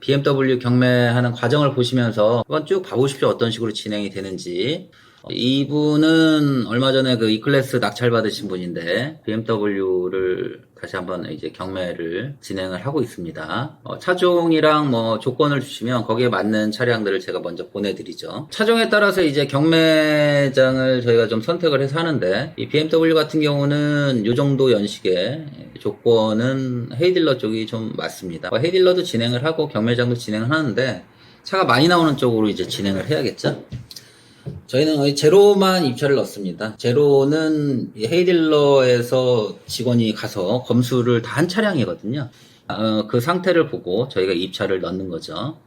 BMW 경매하는 과정을 보시면서 한번 쭉 봐보십시오. 어떤 식으로 진행이 되는지. 이분은 얼마 전에 그 E클래스 낙찰 받으신 분인데 BMW를 다시 한번 이제 경매를 진행을 하고 있습니다. 차종이랑 뭐 조건을 주시면 거기에 맞는 차량들을 제가 먼저 보내드리죠. 차종에 따라서 이제 경매장을 저희가 좀 선택을 해서 하는데 이 BMW 같은 경우는 이 정도 연식의 조건은 헤이딜러 쪽이 좀 맞습니다. 헤이딜러도 진행을 하고 경매장도 진행을 하는데 차가 많이 나오는 쪽으로 이제 진행을 해야겠죠. 저희는 제로만 입찰을 넣습니다. 제로는 헤이딜러에서 직원이 가서 검수를 다 한 차량이거든요. 그 상태를 보고 저희가 입찰을 넣는 거죠.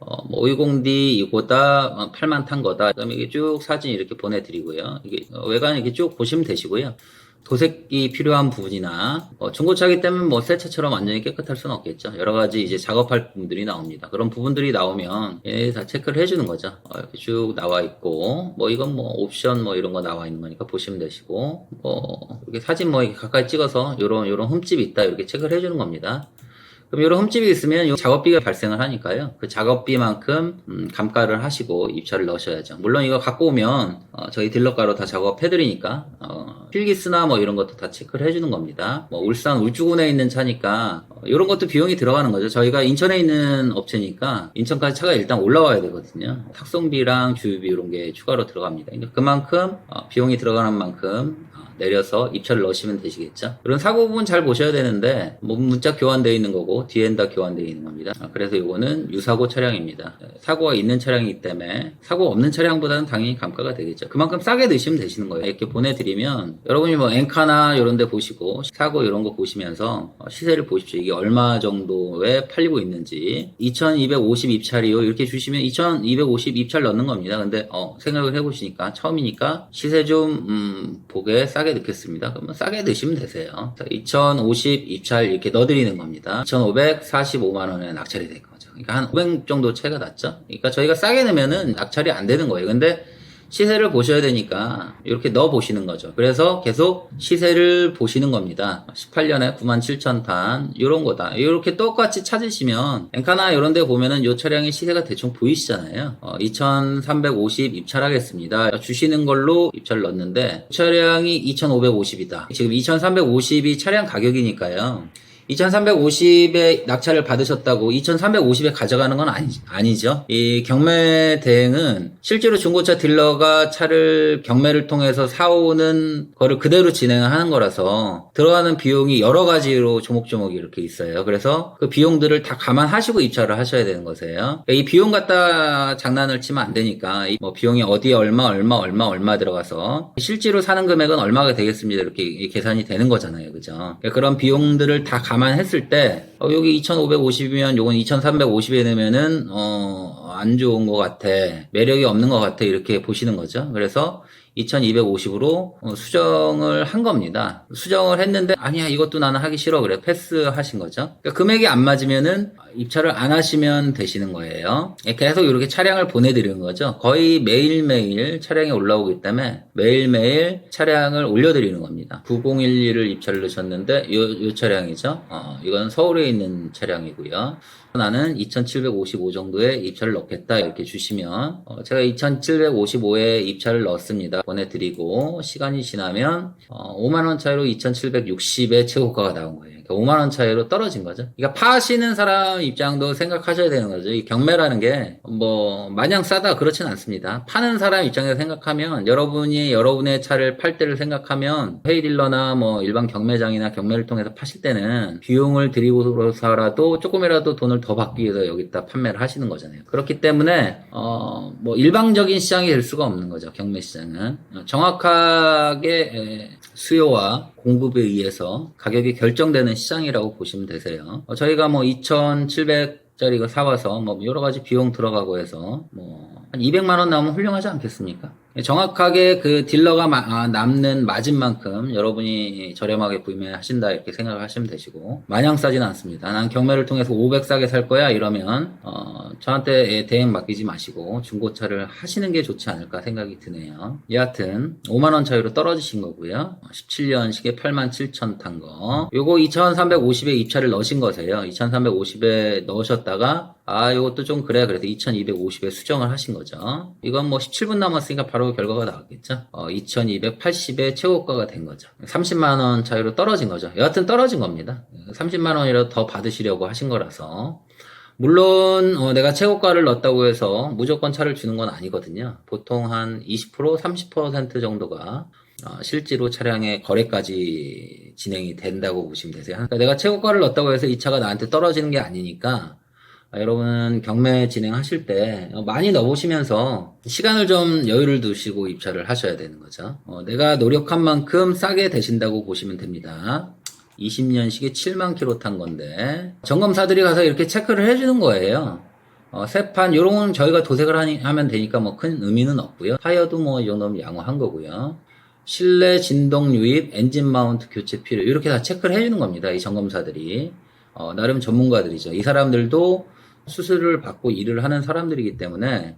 520D 이거다, 8만 탄 거다. 그 다음에 이게 쭉 사진 이렇게 보내드리고요. 이게 외관 이렇게 쭉 보시면 되시고요. 도색이 필요한 부분이나 중고차기 때문에 뭐 새 차처럼 완전히 깨끗할 수는 없겠죠. 여러 가지 이제 작업할 부분들이 나옵니다. 그런 부분들이 나오면 다 체크를 해주는 거죠. 이렇게 쭉 나와 있고 뭐 이건 뭐 옵션 뭐 이런 거 나와 있는 거니까 보시면 되시고 뭐 이렇게 사진 뭐 이렇게 가까이 찍어서 요런 흠집이 있다 이렇게 체크를 해주는 겁니다. 그럼 이런 흠집이 있으면 이 작업비가 발생을 하니까요. 그 작업비만큼 감가를 하시고 입찰을 넣으셔야죠. 물론 이거 갖고 오면 저희 딜러가로 다 작업해드리니까 필기스나 뭐 이런 것도 다 체크를 해주는 겁니다. 뭐 울산 울주군에 있는 차니까 이런 것도 비용이 들어가는 거죠. 저희가 인천에 있는 업체니까 인천까지 차가 일단 올라와야 되거든요. 탁송비랑 주유비 이런 게 추가로 들어갑니다. 그러니까 그만큼 비용이 들어가는 만큼 내려서 입찰을 넣으시면 되시겠죠. 그런 사고 부분 잘 보셔야 되는데 문자 교환되어 있는 거고 뒤엔 다 교환되어 있는 겁니다. 그래서 이거는 유사고 차량입니다. 사고가 있는 차량이기 때문에 사고 없는 차량보다는 당연히 감가가 되겠죠. 그만큼 싸게 드시면 되시는 거예요. 이렇게 보내드리면 여러분이 뭐 엔카나 이런 데 보시고 사고 이런 거 보시면서 시세를 보십시오. 이게 얼마 정도에 팔리고 있는지 2250 입찰이요 이렇게 주시면 2250 입찰 넣는 겁니다. 근데 생각을 해보시니까 처음이니까 시세 좀 보게 싸게 넣겠습니다. 그러면 싸게 드시면 되세요. 2050 입찰 이렇게 넣어드리는 겁니다. 2545만원에 낙찰이 될 거죠. 그러니까 한 500 정도 차이가 났죠. 그러니까 저희가 싸게 넣으면은 낙찰이 안 되는 거예요. 근데 시세를 보셔야 되니까 이렇게 넣어 보시는 거죠. 그래서 계속 시세를 보시는 겁니다. 18년에 97,000탄 이런 거다. 이렇게 똑같이 찾으시면 엔카나 이런 데 보면은 이 차량의 시세가 대충 보이시잖아요. 2350 입찰하겠습니다. 주시는 걸로 입찰을 넣었는데 차량이 2550이다. 지금 2350이 차량 가격이니까요. 2350에 낙찰을 받으셨다고 2350에 가져가는 건 아니죠. 이 경매 대행은 실제로 중고차 딜러가 차를 경매를 통해서 사오는 거를 그대로 진행하는 거라서 들어가는 비용이 여러 가지로 조목조목 이렇게 있어요. 그래서 그 비용들을 다 감안하시고 입찰을 하셔야 되는 거세요. 이 비용 갖다 장난을 치면 안 되니까 뭐 비용이 어디에 얼마 들어가서 실제로 사는 금액은 얼마가 되겠습니다. 이렇게 계산이 되는 거잖아요. 그죠? 그런 비용들을 다 감안했을 때 여기 2550이면 요건 2350에 내면은 안 좋은 것 같아, 매력이 없는 것 같아 이렇게 보시는 거죠. 그래서 2250으로 수정을 한 겁니다. 수정을 했는데 아니야 이것도 나는 하기 싫어 그래 패스하신 거죠. 그러니까 금액이 안 맞으면은 입찰을 안 하시면 되시는 거예요. 계속 이렇게 차량을 보내드리는 거죠. 거의 매일매일 차량이 올라오기 때문에 매일매일 차량을 올려드리는 겁니다. 9011을 입찰을 넣으셨는데 이 차량이죠. 이건 서울에 있는 차량이고요. 나는 2755 정도의 입찰을 넣겠다 이렇게 주시면 제가 2755에 입찰을 넣었습니다. 보내드리고 시간이 지나면 5만원 차이로 2760의 최고가가 나온 거예요. 그러니까 5만원 차이로 떨어진 거죠. 그러니까 파시는 사람 입장도 생각하셔야 되는 거죠. 이 경매라는 게 뭐 마냥 싸다 그렇진 않습니다. 파는 사람 입장에서 생각하면 여러분이 여러분의 차를 팔 때를 생각하면 헤이딜러나 뭐 일반 경매장이나 경매를 통해서 파실 때는 비용을 들이고서라도 조금이라도 돈을 더 받기 위해서 여기다 판매를 하시는 거잖아요. 그렇기 때문에 뭐 일방적인 시장이 될 수가 없는 거죠. 경매 시장은 정확하게 수요와 공급에 의해서 가격이 결정되는 시장이라고 보시면 되세요. 저희가 뭐 2,700짜리 이거 사와서 뭐 여러 가지 비용 들어가고 해서 뭐 한 200만 원 나오면 훌륭하지 않겠습니까? 정확하게 그 딜러가 남는 마진 만큼 여러분이 저렴하게 구매하신다 이렇게 생각을 하시면 되시고 마냥 싸진 않습니다. 난 경매를 통해서 500 싸게 살 거야 이러면 저한테 대행 맡기지 마시고 중고차를 하시는 게 좋지 않을까 생각이 드네요. 여하튼 5만원 차이로 떨어지신 거고요. 17년식에 87,000 탄 거 요거 2350에 입찰을 넣으신 거세요. 2350에 넣으셨다가 요것도 좀 그래. 그래서 2250에 수정을 하신 거죠. 이건 뭐 17분 남았으니까 바로 결과가 나왔겠죠. 2280에 최고가가 된 거죠. 30만원 차이로 떨어진 거죠. 여하튼 떨어진 겁니다. 30만원이라도 더 받으시려고 하신 거라서. 물론 내가 최고가를 넣었다고 해서 무조건 차를 주는 건 아니거든요. 보통 한 20%, 30% 정도가 실제로 차량의 거래까지 진행이 된다고 보시면 되세요. 그러니까 내가 최고가를 넣었다고 해서 이 차가 나한테 떨어지는 게 아니니까 여러분은 경매 진행하실 때 많이 넣어보시면서 시간을 좀 여유를 두시고 입찰을 하셔야 되는 거죠. 내가 노력한 만큼 싸게 되신다고 보시면 됩니다. 20년식에 7만 킬로 탄 건데 점검사들이 가서 이렇게 체크를 해주는 거예요. 세판 요런 건 저희가 도색을 하면 되니까 뭐 큰 의미는 없고요. 타이어도 뭐 이 정도면 양호한 거고요. 실내 진동 유입, 엔진 마운트 교체 필요 이렇게 다 체크를 해주는 겁니다. 이 점검사들이 나름 전문가들이죠. 이 사람들도 수술을 받고 일을 하는 사람들이기 때문에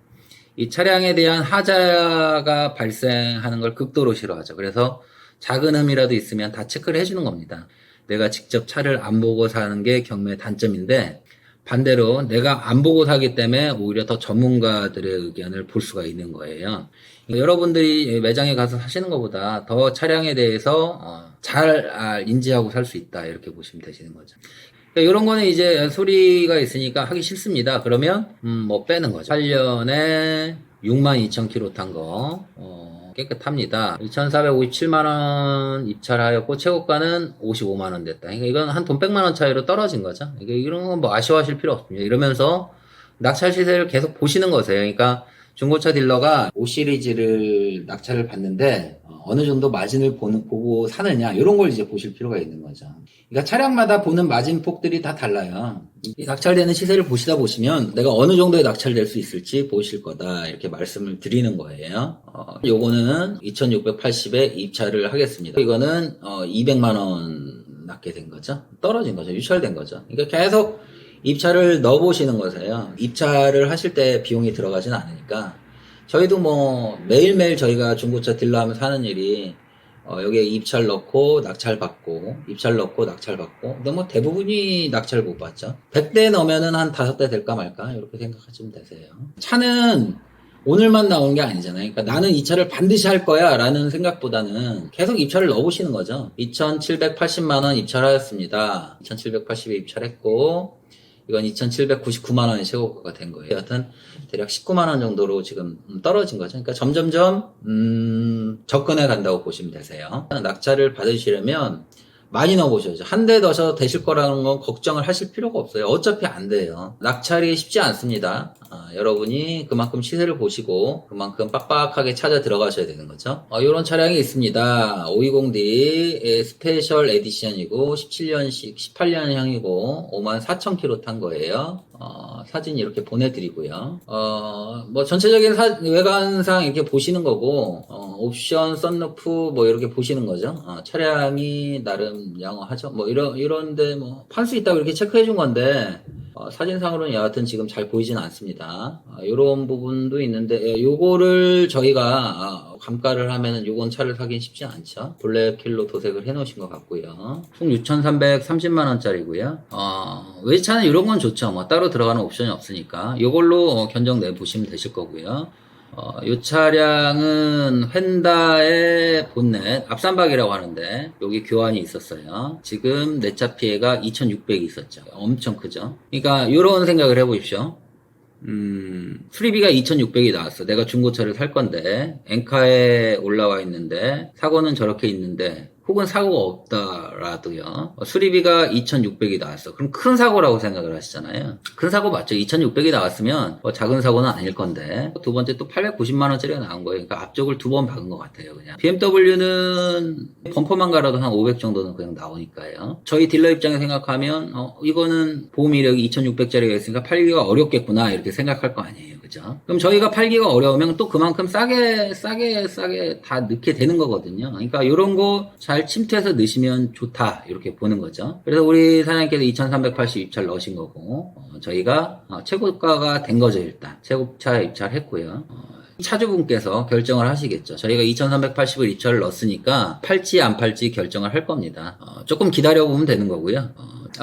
이 차량에 대한 하자가 발생하는 걸 극도로 싫어하죠. 그래서 작은 흠이라도 있으면 다 체크를 해주는 겁니다. 내가 직접 차를 안 보고 사는 게 경매의 단점인데 반대로 내가 안 보고 사기 때문에 오히려 더 전문가들의 의견을 볼 수가 있는 거예요. 여러분들이 매장에 가서 사시는 것보다 더 차량에 대해서 잘 인지하고 살 수 있다 이렇게 보시면 되시는 거죠. 이런 거는 이제 소리가 있으니까 하기 싫습니다. 그러면 뭐 빼는 거죠. 8년에 62,000km 탄 거 깨끗합니다. 2,457만원 입찰하였고 최고가는 55만원 됐다. 그러니까 이건 한 돈 100만원 차이로 떨어진 거죠. 이런 건 뭐 아쉬워하실 필요 없습니다. 이러면서 낙찰 시세를 계속 보시는 거세요. 그러니까 중고차 딜러가 5시리즈를 낙찰을 받는데 어느 정도 마진을 보고 사느냐 이런 걸 이제 보실 필요가 있는 거죠. 그러니까 차량마다 보는 마진 폭들이 다 달라요. 이 낙찰되는 시세를 보시다 보시면 내가 어느 정도에 낙찰될 수 있을지 보실 거다 이렇게 말씀을 드리는 거예요. 요거는 2680에 입찰을 하겠습니다. 이거는 200만 원 낮게 된 거죠. 떨어진 거죠. 유찰된 거죠. 그러니까 계속 입찰을 넣어보시는 거세요. 입찰을 하실 때 비용이 들어가진 않으니까 저희도 뭐 매일매일 저희가 중고차 딜러 하면서 하는 일이 여기에 입찰 넣고 낙찰 받고 입찰 넣고 낙찰 받고 근데 뭐 대부분이 낙찰 못 받죠. 100대 넣으면은 한 5대 될까 말까 이렇게 생각하시면 되세요. 차는 오늘만 나오는 게 아니잖아요. 그러니까 나는 이 차를 반드시 할 거야 라는 생각보다는 계속 입찰을 넣어보시는 거죠. 2,780만원 입찰하였습니다. 2,780에 입찰했고 이건 2,799만원의 최고가가 된 거예요. 여하튼 대략 19만원 정도로 지금 떨어진 거죠. 그러니까 점점점 접근해 간다고 보시면 되세요. 낙찰을 받으시려면 많이 넣어보셔야죠. 한 대 넣어서 되실 거라는 건 걱정을 하실 필요가 없어요. 어차피 안 돼요. 낙찰이 쉽지 않습니다. 여러분이 그만큼 시세를 보시고 그만큼 빡빡하게 찾아 들어가셔야 되는 거죠. 이런 차량이 있습니다. 520D 스페셜 에디션이고 17년식 18년형이고 54,000km 탄 거예요. 사진 이렇게 보내드리고요. 뭐 전체적인 외관상 이렇게 보시는 거고 옵션, 썬루프 뭐 이렇게 보시는 거죠. 차량이 나름 양호하죠. 뭐 이런데 뭐 팔 수 있다고 이렇게 체크해 준 건데 사진상으로는 여하튼 지금 잘 보이진 않습니다. 이런 부분도 있는데 요거를 저희가 감가를 하면은 요건 차를 사긴 쉽지 않죠. 블랙킬로 도색을 해 놓으신 것 같고요. 총 6,330만원짜리고요. 외차는 이런 건 좋죠. 뭐 따로 들어가는 옵션이 없으니까 요걸로 견적 내보시면 되실 거고요. 이 차량은 휀다의 본넷 앞산박이라고 하는데 여기 교환이 있었어요. 지금 내차 피해가 2,600이 있었죠. 엄청 크죠. 그러니까 이런 생각을 해보십시오. 수리비가 2,600이 나왔어. 내가 중고차를 살 건데 엔카에 올라와 있는데 사고는 저렇게 있는데 혹은 사고가 없다라도요. 수리비가 2,600이 나왔어. 그럼 큰 사고라고 생각을 하시잖아요. 큰 사고 맞죠? 2,600이 나왔으면 작은 사고는 아닐 건데 두 번째 또 890만원짜리가 나온 거예요. 그러니까 앞쪽을 두 번 박은 것 같아요. 그냥 BMW는 범퍼만 갈아도 한 500 정도는 그냥 나오니까요. 저희 딜러 입장에 생각하면 이거는 보험 이력이 2,600짜리가 있으니까 팔기가 어렵겠구나 이렇게 생각할 거 아니에요. 그죠? 그럼 저희가 팔기가 어려우면 또 그만큼 싸게 다 넣게 되는 거거든요. 그러니까 이런 거 잘 침투해서 넣으시면 좋다 이렇게 보는 거죠. 그래서 우리 사장님께서 2,380 입찰 넣으신 거고 저희가 최고가가 된 거죠. 일단 최고차 입찰했고요. 차주분께서 결정을 하시겠죠. 저희가 2,380을 입찰을 넣었으니까 팔지 안 팔지 결정을 할 겁니다. 조금 기다려보면 되는 거고요.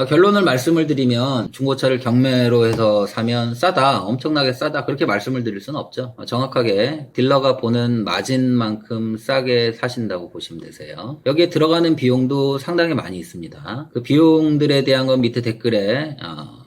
결론을 말씀을 드리면 중고차를 경매로 해서 사면 싸다, 엄청나게 싸다 그렇게 말씀을 드릴 수는 없죠. 정확하게 딜러가 보는 마진만큼 싸게 사신다고 보시면 되세요. 여기에 들어가는 비용도 상당히 많이 있습니다. 그 비용들에 대한 건 밑에 댓글에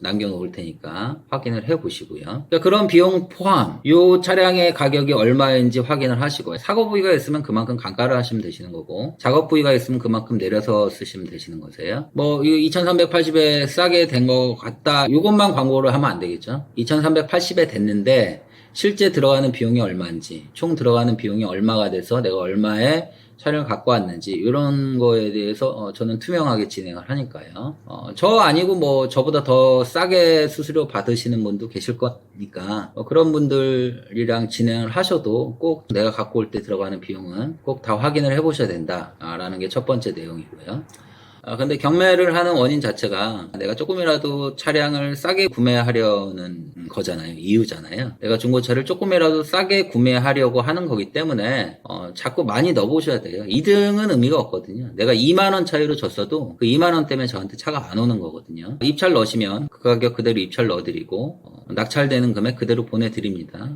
남겨놓을 테니까 확인을 해보시고요. 그러니까 그런 비용 포함 이 차량의 가격이 얼마인지 확인을 하시고 사고 부위가 있으면 그만큼 감가를 하시면 되시는 거고 작업 부위가 있으면 그만큼 내려서 쓰시면 되시는 거세요. 뭐 2380에 싸게 된 것 같다 이것만 광고를 하면 안 되겠죠. 2380에 됐는데 실제 들어가는 비용이 얼마인지 총 들어가는 비용이 얼마가 돼서 내가 얼마에 차량을 갖고 왔는지 이런 거에 대해서 저는 투명하게 진행을 하니까요. 저 아니고 뭐 저보다 더 싸게 수수료 받으시는 분도 계실 거니까 그런 분들이랑 진행을 하셔도 꼭 내가 갖고 올 때 들어가는 비용은 꼭 다 확인을 해보셔야 된다라는 게 첫 번째 내용이고요. 근데 경매를 하는 원인 자체가 내가 조금이라도 차량을 싸게 구매하려는 거잖아요. 이유잖아요. 내가 중고차를 조금이라도 싸게 구매하려고 하는 거기 때문에 자꾸 많이 넣어보셔야 돼요. 2등은 의미가 없거든요. 내가 2만원 차이로 줬어도 그 2만원 때문에 저한테 차가 안 오는 거거든요. 입찰 넣으시면 그 가격 그대로 입찰 넣어드리고 낙찰되는 금액 그대로 보내드립니다.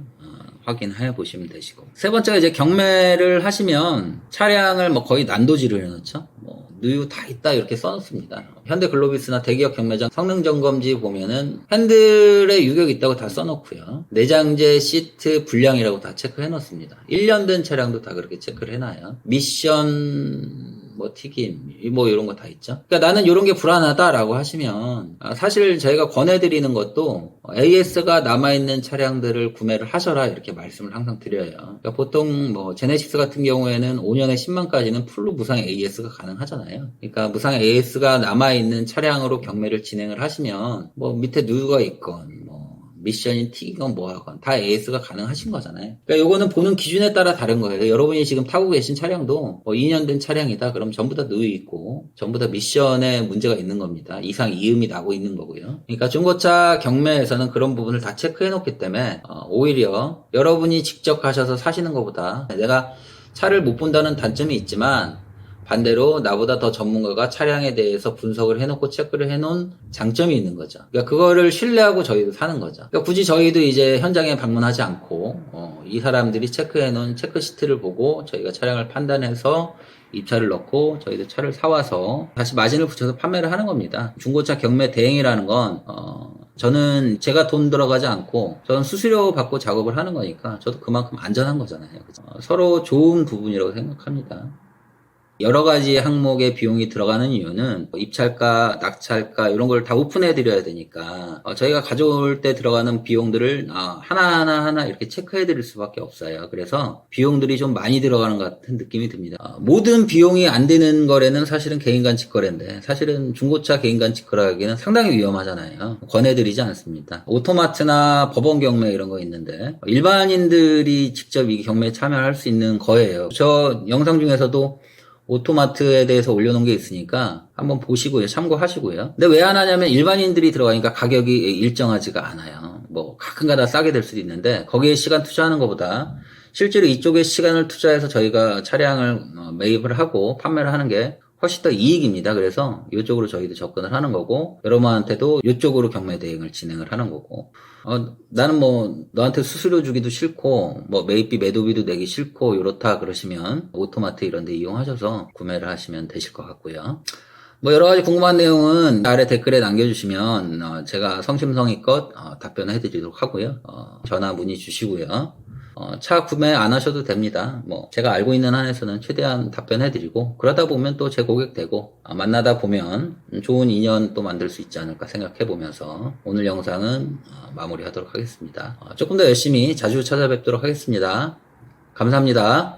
확인해 보시면 되시고. 세 번째가 이제 경매를 하시면 차량을 뭐 거의 난도질을 해놓죠. 뭐 누유 다 있다 이렇게 써놓습니다. 현대글로비스나 대기업 경매장 성능점검지 보면은 핸들에 유격 있다고 다 써놓고요. 내장재 시트 불량이라고 다 체크해 놓습니다. 1년 된 차량도 다 그렇게 체크를 해놔요. 미션 뭐 튀김 뭐 이런 거 다 있죠. 그러니까 나는 이런 게 불안하다라고 하시면 사실 저희가 권해드리는 것도 AS가 남아있는 차량들을 구매를 하셔라 이렇게 말씀을 항상 드려요. 그러니까 보통 뭐 제네시스 같은 경우에는 5년에 10만까지는 풀로 무상 AS가 가능하잖아요. 그러니까 무상 AS가 남아있는 차량으로 경매를 진행을 하시면 뭐 밑에 누유가 있건 뭐 미션이 튀기건 뭐하건 다 AS가 가능하신 거잖아요. 그러니까 요거는 보는 기준에 따라 다른 거예요. 여러분이 지금 타고 계신 차량도 뭐 2년 된 차량이다 그럼 전부 다 누유 있고 전부 다 미션에 문제가 있는 겁니다. 이상 이음이 나고 있는 거고요. 그러니까 중고차 경매에서는 그런 부분을 다 체크해 놓기 때문에 오히려 여러분이 직접 가셔서 사시는 것보다 내가 차를 못 본다는 단점이 있지만 반대로 나보다 더 전문가가 차량에 대해서 분석을 해놓고 체크를 해놓은 장점이 있는 거죠. 그러니까 그거를 신뢰하고 저희도 사는 거죠. 그러니까 굳이 저희도 이제 현장에 방문하지 않고 이 사람들이 체크해놓은 체크시트를 보고 저희가 차량을 판단해서 입찰을 넣고 저희도 차를 사와서 다시 마진을 붙여서 판매를 하는 겁니다. 중고차 경매 대행이라는 건 저는 제가 돈 들어가지 않고 저는 수수료 받고 작업을 하는 거니까 저도 그만큼 안전한 거잖아요. 서로 좋은 부분이라고 생각합니다. 여러 가지 항목의 비용이 들어가는 이유는 입찰가, 낙찰가 이런 걸 다 오픈해 드려야 되니까 저희가 가져올 때 들어가는 비용들을 하나하나 이렇게 체크해 드릴 수밖에 없어요. 그래서 비용들이 좀 많이 들어가는 것 같은 느낌이 듭니다. 모든 비용이 안 되는 거래는 사실은 개인간직 거래인데 사실은 중고차 개인간직 거래하기는 상당히 위험하잖아요. 권해드리지 않습니다. 오토마트나 법원 경매 이런 거 있는데 일반인들이 직접 이 경매에 참여할 수 있는 거예요. 저 영상 중에서도 오토마트에 대해서 올려놓은 게 있으니까 한번 보시고요. 참고하시고요. 근데 왜 안 하냐면 일반인들이 들어가니까 가격이 일정하지가 않아요. 뭐 가끔가다 싸게 될 수도 있는데 거기에 시간 투자하는 것보다 실제로 이쪽에 시간을 투자해서 저희가 차량을 매입을 하고 판매를 하는 게 훨씬 더 이익입니다. 그래서 이쪽으로 저희도 접근을 하는 거고 여러분한테도 이쪽으로 경매 대행을 진행을 하는 거고 나는 뭐 너한테 수수료 주기도 싫고 뭐 매입비 매도비도 내기 싫고 이렇다 그러시면 오토마트 이런 데 이용하셔서 구매를 하시면 되실 것 같고요. 뭐 여러 가지 궁금한 내용은 아래 댓글에 남겨주시면 제가 성심성의껏 답변해 드리도록 하고요. 전화 문의 주시고요. 차 구매 안 하셔도 됩니다. 뭐 제가 알고 있는 한에서는 최대한 답변해 드리고 그러다 보면 또 제 고객 되고 만나다 보면 좋은 인연 또 만들 수 있지 않을까 생각해 보면서 오늘 영상은 마무리하도록 하겠습니다. 조금 더 열심히 자주 찾아뵙도록 하겠습니다. 감사합니다.